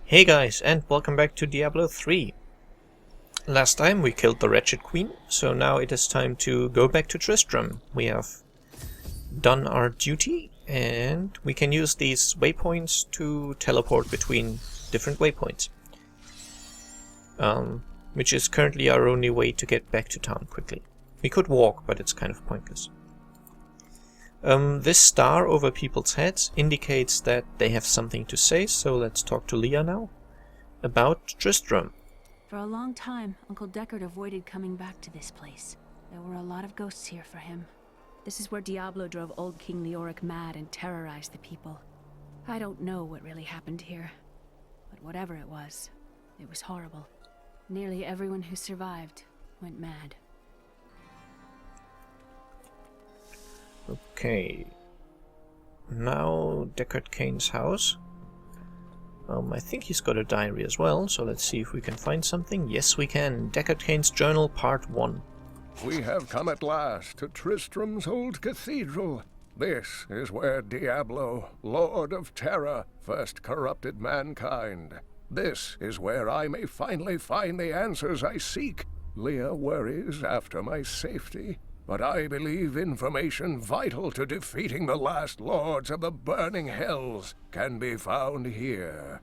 Hey guys, and welcome back to Diablo 3. Last time we killed the Wretched Queen, so now it is time to go back to Tristram. We have done our duty, and we can use these waypoints to teleport between different waypoints. Which is currently our only way to get back to town quickly. We could walk, but it's kind of pointless. This star over people's heads indicates that they have something to say, so let's talk to Leah now about Tristram. For a long time, Uncle Deckard avoided coming back to this place. There were a lot of ghosts here for him. This is where Diablo drove old King Leoric mad and terrorized the people. I don't know what really happened here, but whatever it was horrible. Nearly everyone who survived went mad. Okay, now Deckard Kane's house. I think he's got a diary as well, so let's see if we can find something. Yes, we can. Deckard Kane's journal, part 1. We have come at last to Tristram's old cathedral. This is where Diablo, Lord of Terror, first corrupted mankind. This is where I may finally find the answers I seek. Leah worries after my safety. But I believe information vital to defeating the last lords of the burning hells can be found here.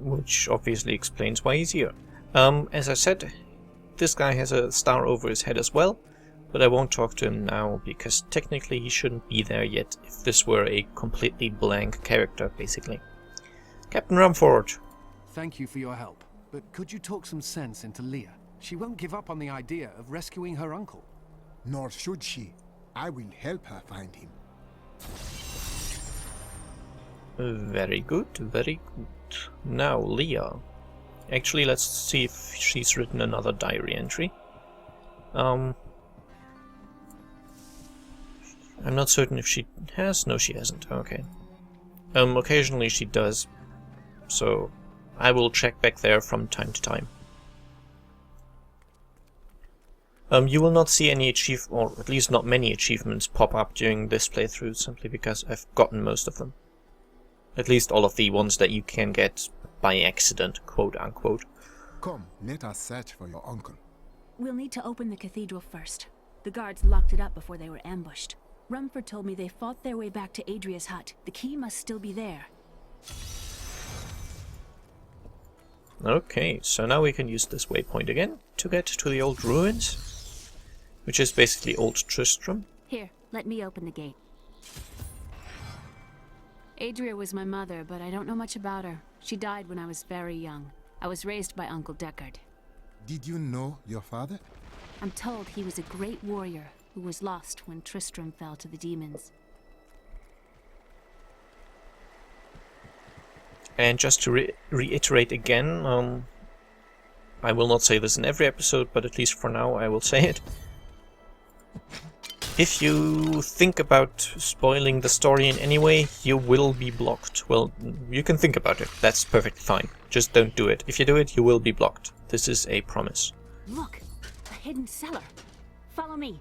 Which obviously explains why he's here. As I said, this guy has a star over his head as well, but I won't talk to him now, because technically he shouldn't be there yet if this were a completely blank character, basically. Captain Rumford. Thank you for your help, but could you talk some sense into Leah? She won't give up on the idea of rescuing her uncle. Nor should she. I will help her find him. Very good, very good. Now, Leah. Actually, let's see if she's written another diary entry. I'm not certain if she has. No, she hasn't. Okay. Occasionally she does. So, I will check back there from time to time. You will not see any or at least not many achievements pop up during this playthrough, simply because I've gotten most of them. At least all of the ones that you can get by accident, quote unquote. Come, let us search for your uncle. We'll need to open the cathedral first. The guards locked it up before they were ambushed. Rumford told me they fought their way back to Adria's hut. The key must still be there. Okay, so now we can use this waypoint again to get to the old ruins. Which is basically old Tristram. Here, let me open the gate. Adria was my mother, but I don't know much about her. She died when I was very young. I was raised by Uncle Deckard. Did you know your father? I'm told he was a great warrior who was lost when Tristram fell to the demons. And just to reiterate again, I will not say this in every episode, but at least for now I will say it. If you think about spoiling the story in any way, you will be blocked. Well, you can think about it. That's perfectly fine. Just don't do it. If you do it, you will be blocked. This is a promise. Look! A hidden cellar! Follow me!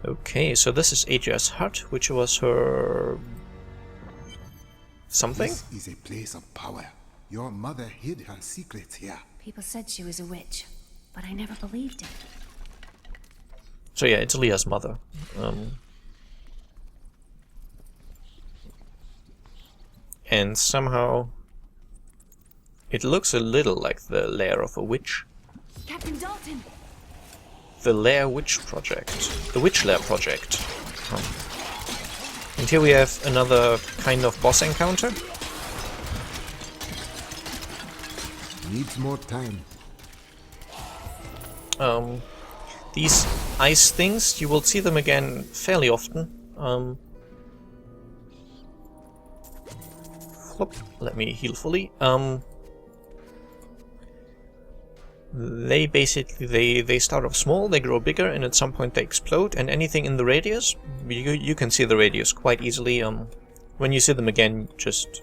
Okay, so this is Adria's hut, which was her... something? This is a place of power. Your mother hid her secrets here. People said she was a witch, but I never believed it. So yeah, it's Leah's mother. And somehow it looks a little like the lair of a witch. Captain Dalton! The Lair Witch Project. The Witch Lair Project. And here we have another kind of boss encounter. Needs more time. These ice things, you will see them again fairly often. Let me heal fully. They basically, they start off small, they grow bigger, and at some point they explode, and anything in the radius, you can see the radius quite easily. When you see them again, just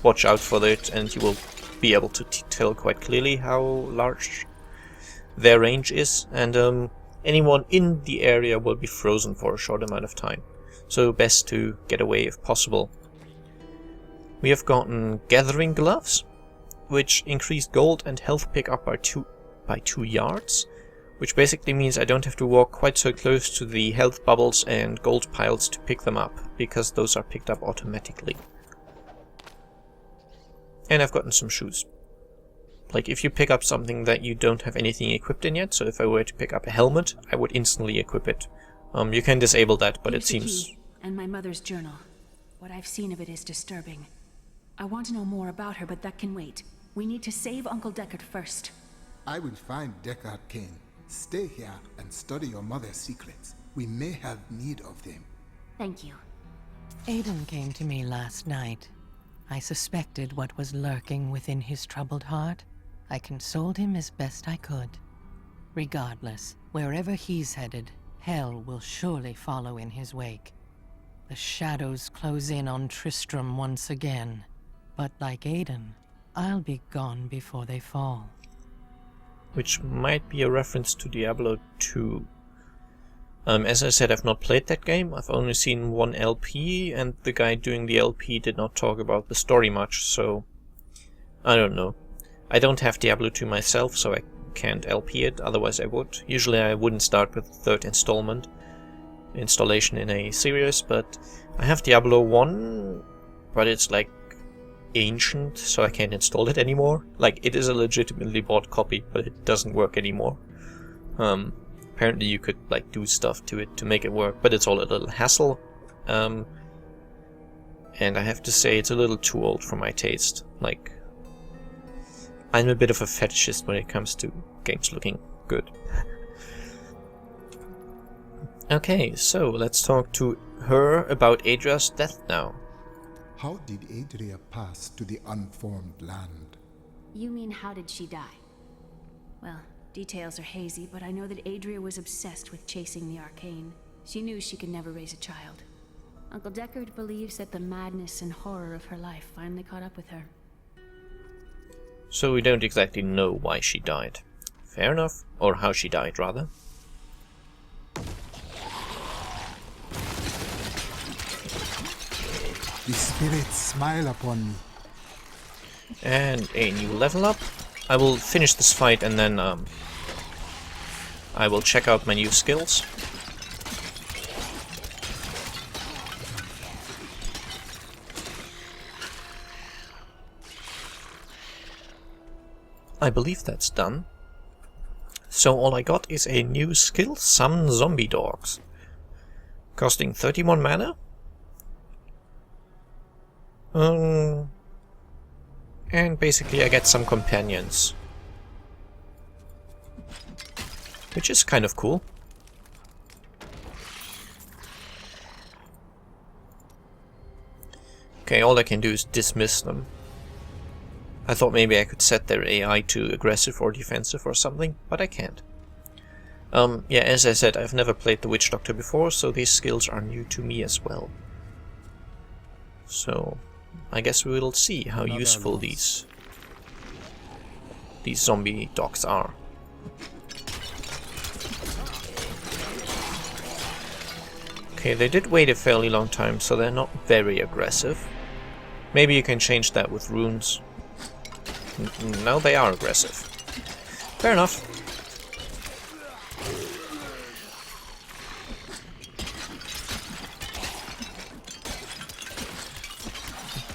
watch out for it, and you will be able to tell quite clearly how large their range is, and anyone in the area will be frozen for a short amount of time. So best to get away if possible. We have gotten Gathering Gloves, which increase gold and health pickup by 2 yards, which basically means I don't have to walk quite so close to the health bubbles and gold piles to pick them up, because those are picked up automatically. And I've gotten some shoes. Like, if you pick up something that you don't have anything equipped in yet, so if I were to pick up a helmet, I would instantly equip it. You can disable that, but it seems... Key, and my mother's journal. What I've seen of it is disturbing. I want to know more about her, but that can wait. We need to save Uncle Deckard first. I will find Deckard, Kane. Stay here and study your mother's secrets. We may have need of them. Thank you. Aiden came to me last night. I suspected what was lurking within his troubled heart. I consoled him as best I could. Regardless, wherever he's headed, hell will surely follow in his wake. The shadows close in on Tristram once again. But like Aiden, I'll be gone before they fall. Which might be a reference to Diablo 2. As I said, I've not played that game. I've only seen one LP, and the guy doing the LP did not talk about the story much, so I don't know. I don't have Diablo 2 myself, so I can't LP it, otherwise I would. Usually I wouldn't start with the third installation in a series, but I have Diablo 1, but it's like ancient, so I can't install it anymore. Like, it is a legitimately bought copy, but it doesn't work anymore. Apparently you could like do stuff to it to make it work, but it's all a little hassle. And I have to say it's a little too old for my taste. Like, I'm a bit of a fetishist when it comes to games looking good. Okay, so let's talk to her about Adria's death now. How did Adria pass to the unformed land? You mean, how did she die? Well, details are hazy, but I know that Adria was obsessed with chasing the arcane. She knew she could never raise a child. Uncle Deckard believes that the madness and horror of her life finally caught up with her. So we don't exactly know why she died. Fair enough. Or how she died, rather. The spirits smile upon me. And a new level up. I will finish this fight and then I will check out my new skills. I believe that's done. So all I got is a new skill, Summon Zombie Dogs. Costing 31 mana. And basically I get some companions. Which is kind of cool. Okay, all I can do is dismiss them. I thought maybe I could set their AI to aggressive or defensive or something, but I can't. Yeah, as I said, I've never played the Witch Doctor before, so these skills are new to me as well. So, I guess we will see how useful these zombie dogs are. Okay, they did wait a fairly long time, so they're not very aggressive. Maybe you can change that with runes. No, they are aggressive. Fair enough.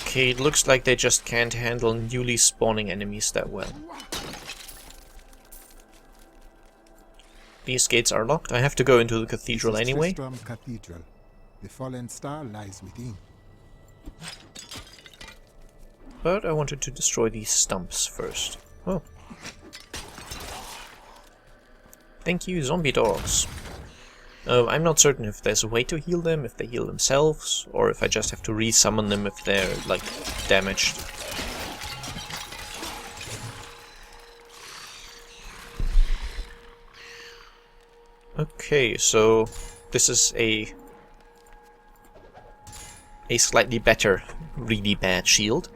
Okay, it looks like they just can't handle newly spawning enemies that well. These gates are locked. I have to go into the cathedral anyway. Tristram Cathedral. The fallen star lies within. But I wanted to destroy these stumps first. Oh. Thank you, zombie dogs. I'm not certain if there's a way to heal them, if they heal themselves, or if I just have to re-summon them if they're, like, damaged. Okay, so this is a slightly better, really bad shield.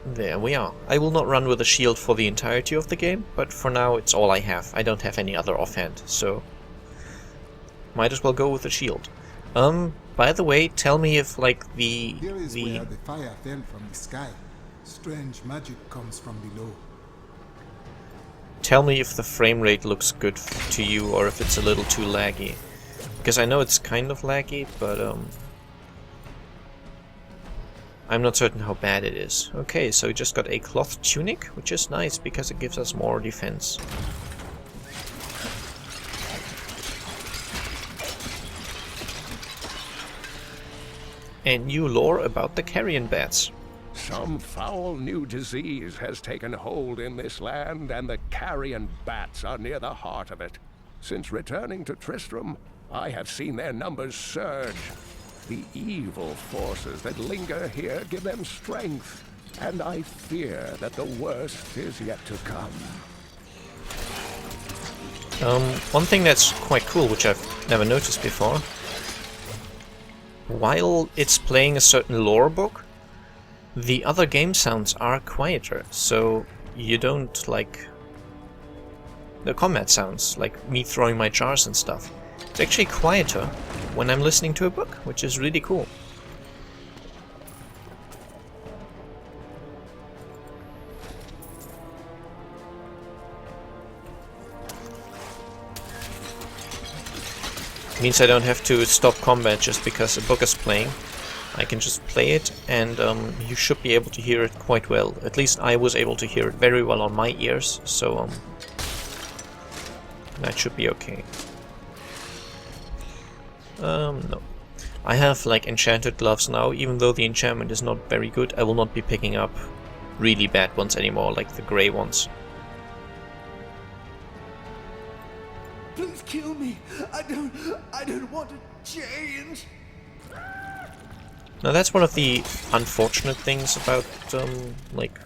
There we are. I will not run with a shield for the entirety of the game, but for now it's all I have. I don't have any other offhand, so Might as well go with the shield. By the way, tell me if, like, Here is where the fire fell from the sky. Strange magic comes from below. Tell me if the frame rate looks good to you, or if it's a little too laggy. Because I know it's kind of laggy, but, I'm not certain how bad it is. Okay, so we just got a cloth tunic, which is nice, because it gives us more defense. And new lore about the carrion bats. Some foul new disease has taken hold in this land, and the carrion bats are near the heart of it. Since returning to Tristram, I have seen their numbers surge. The evil forces that linger here give them strength, and I fear that the worst is yet to come. One thing that's quite cool, which I've never noticed before, while it's playing a certain lore book, the other game sounds are quieter, so you don't, like, the combat sounds, like me throwing my jars and stuff. It's actually quieter when I'm listening to a book, which is really cool. Means I don't have to stop combat just because a book is playing. I can just play it, and you should be able to hear it quite well. At least I was able to hear it very well on my ears, so that should be okay. No. I have, like, enchanted gloves now. Even though the enchantment is not very good, I will not be picking up really bad ones anymore, like the grey ones. Please kill me. I don't want to change. Now that's one of the unfortunate things about, like,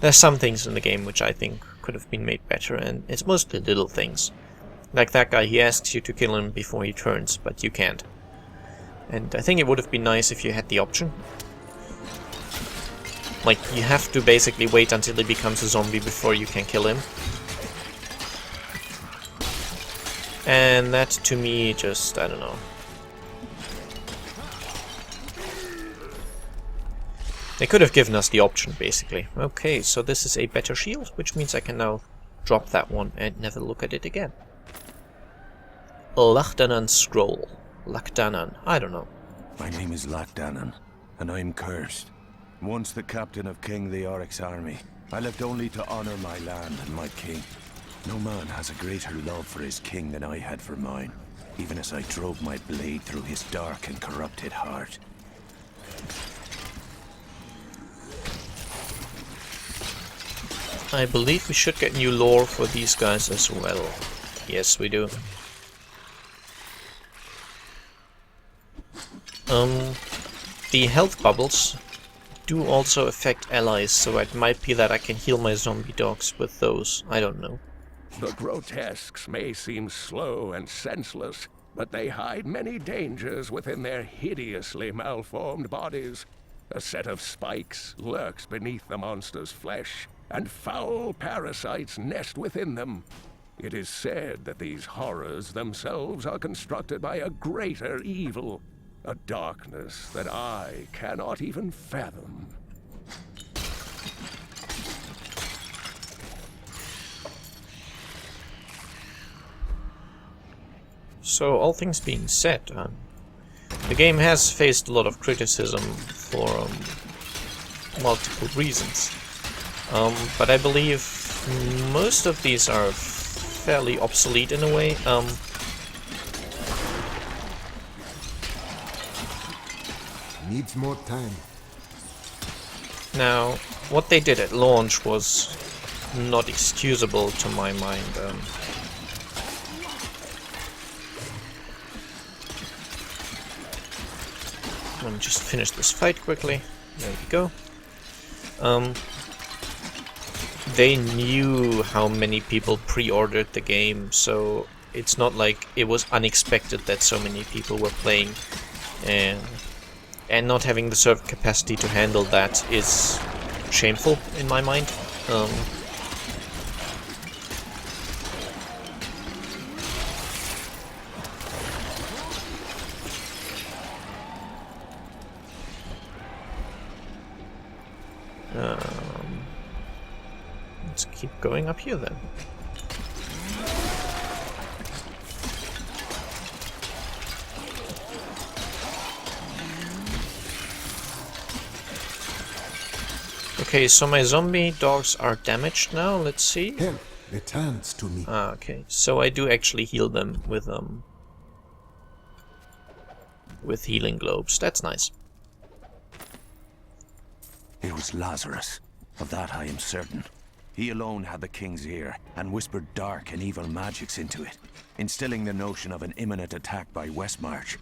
there's some things in the game which I think could have been made better, and it's mostly little things. Like that guy, he asks you to kill him before he turns, but you can't. And I think it would have been nice if you had the option. Like, you have to basically wait until he becomes a zombie before you can kill him. And that, to me, just, I don't know. They could have given us the option, basically. Okay, so this is a better shield, which means I can now drop that one and never look at it again. Lachdanan scroll. Lachdanan, I don't know. My name is Lachdanan, and I am cursed. Once the captain of King Leoric's army, I lived only to honor my land and my king. No man has a greater love for his king than I had for mine, even as I drove my blade through his dark and corrupted heart. I believe we should get new lore for these guys as well. Yes, we do. The health bubbles do also affect allies, so it might be that I can heal my zombie dogs with those. I don't know. The grotesques may seem slow and senseless, but they hide many dangers within their hideously malformed bodies. A set of spikes lurks beneath the monster's flesh, and foul parasites nest within them. It is said that these horrors themselves are constructed by a greater evil, a darkness that I cannot even fathom. So, all things being said, the game has faced a lot of criticism for multiple reasons. But I believe most of these are fairly obsolete in a way. Needs more time. Now, what they did at launch was not excusable to my mind. Let me just finish this fight quickly. There we go. They knew how many people pre-ordered the game, so it's not like it was unexpected that so many people were playing, and not having the server capacity to handle that is shameful in my mind. keep going up here then. Okay, so my zombie dogs are damaged now. Let's see. Help returns to me. Ah, okay. So I do actually heal them with healing globes. That's nice. It was Lazarus. Of that I am certain. He alone had the king's ear, and whispered dark and evil magics into it, instilling the notion of an imminent attack by Westmarch.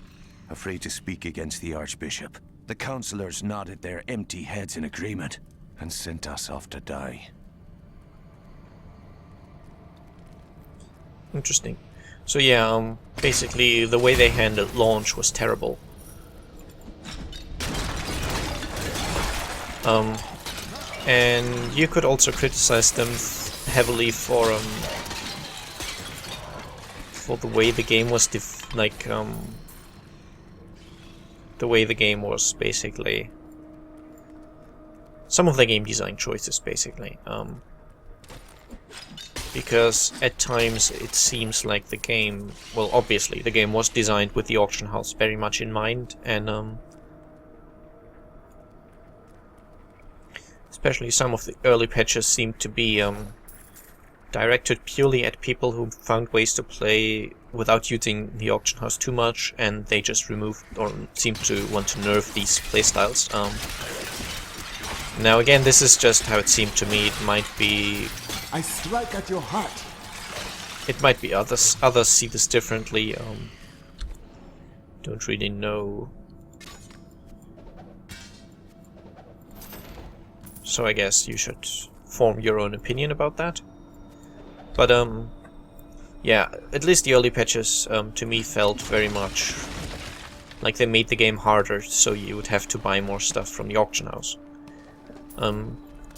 Afraid to speak against the Archbishop, the councillors nodded their empty heads in agreement, and sent us off to die. Interesting. So yeah, basically the way they handled launch was terrible. And you could also criticize them heavily for the way the game was the way the game was basically some of the game design choices basically. Because at times it seems like the game, well, obviously the game was designed with the auction house very much in mind, and especially some of the early patches seemed to be directed purely at people who found ways to play without using the auction house too much, and they just removed or seemed to want to nerf these playstyles. Now again, this is just how it seemed to me. It might be... I strike at your heart. It might be others see this differently. Don't really know. So I guess you should form your own opinion about that. But yeah, at least the early patches to me felt very much like they made the game harder, so you would have to buy more stuff from the auction house.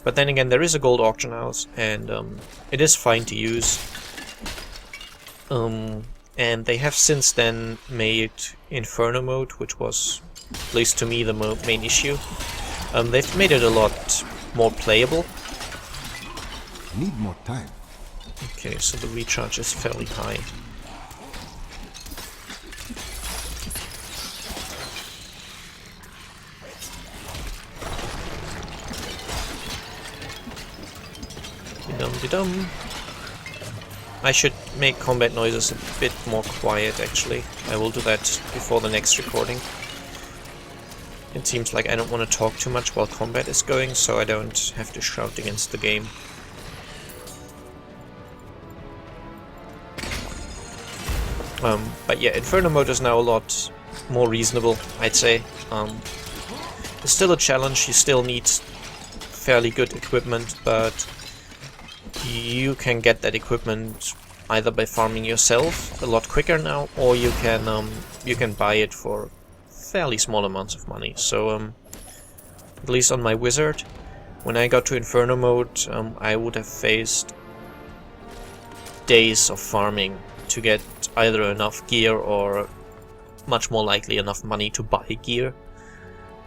But then again, there is a gold auction house, and it is fine to use. And they have since then made Inferno mode, which was, at least to me, the main issue. They've made it a lot more playable. Need more time. Okay, so the recharge is fairly high. Dum-de-dum. I should make combat noises a bit more quiet, actually. I will do that before the next recording. It seems like I don't want to talk too much while combat is going, so I don't have to shout against the game. But yeah, Inferno mode is now a lot more reasonable, I'd say. It's still a challenge, you still need fairly good equipment, but you can get that equipment either by farming yourself a lot quicker now, or you can buy it for fairly small amounts of money. So at least on my wizard, when I got to Inferno mode, I would have faced days of farming to get either enough gear or much more likely enough money to buy gear.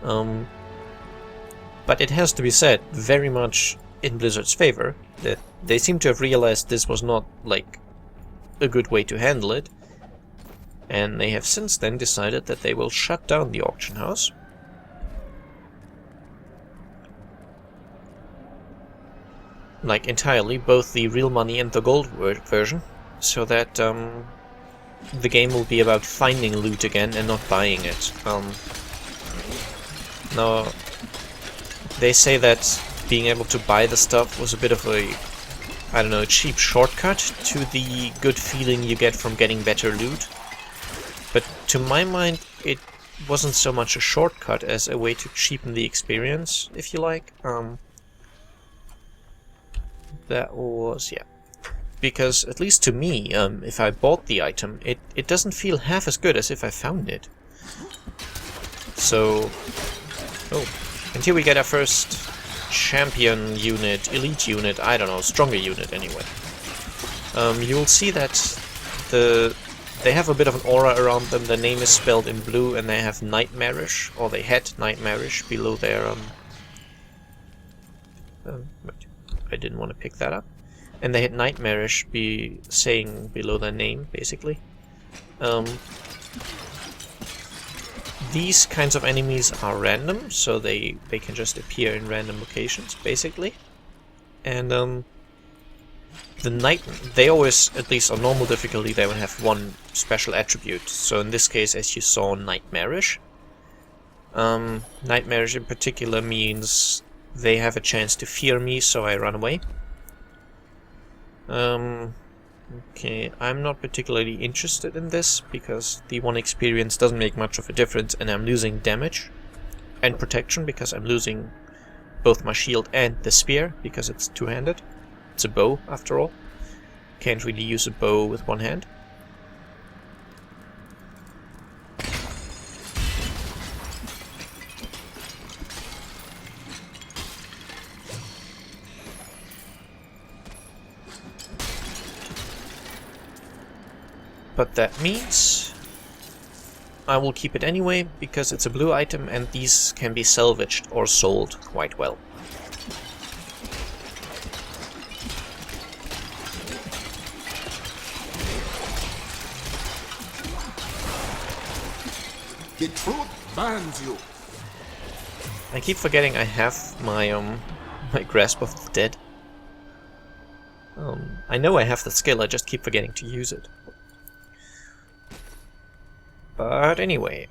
But it has to be said, very much in Blizzard's favor, that they seem to have realized this was not like a good way to handle it, and they have since then decided that they will shut down the auction house. Like entirely, both the real money and the gold version, so that the game will be about finding loot again and not buying it. Now, they say that being able to buy the stuff was a bit of a, I don't know, cheap shortcut to the good feeling you get from getting better loot. But to my mind, it wasn't so much a shortcut as a way to cheapen the experience, if you like. That was, yeah. Because, at least to me, if I bought the item, it doesn't feel half as good as if I found it. So... oh. And here we get our first champion unit, elite unit, I don't know, stronger unit anyway. You'll see that they have a bit of an aura around them. The name is spelled in blue, and they have Nightmarish, or they had Nightmarish below their... wait, I didn't want to pick that up. and they had Nightmarish be saying below their name, basically. These kinds of enemies are random, so they can just appear in random locations, basically. And they always, at least on normal difficulty, they will have one special attribute. So in this case, as you saw, Nightmarish. Nightmarish in particular means they have a chance to fear me, so I run away. Okay, I'm not particularly interested in this, because the 1 experience doesn't make much of a difference, and I'm losing damage and protection, because I'm losing both my shield and the spear, because it's two-handed. It's a bow, after all. Can't really use a bow with one hand. But that means I will keep it anyway, because it's a blue item and these can be salvaged or sold quite well. The truth burns you. I keep forgetting I have my my Grasp of the Dead. I know I have the skill, I just keep forgetting to use it. But anyway,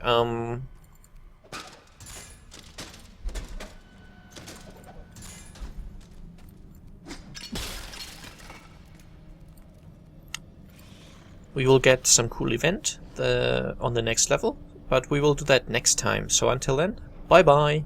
we will get some cool event on the next level, but we will do that next time. So until then, bye bye!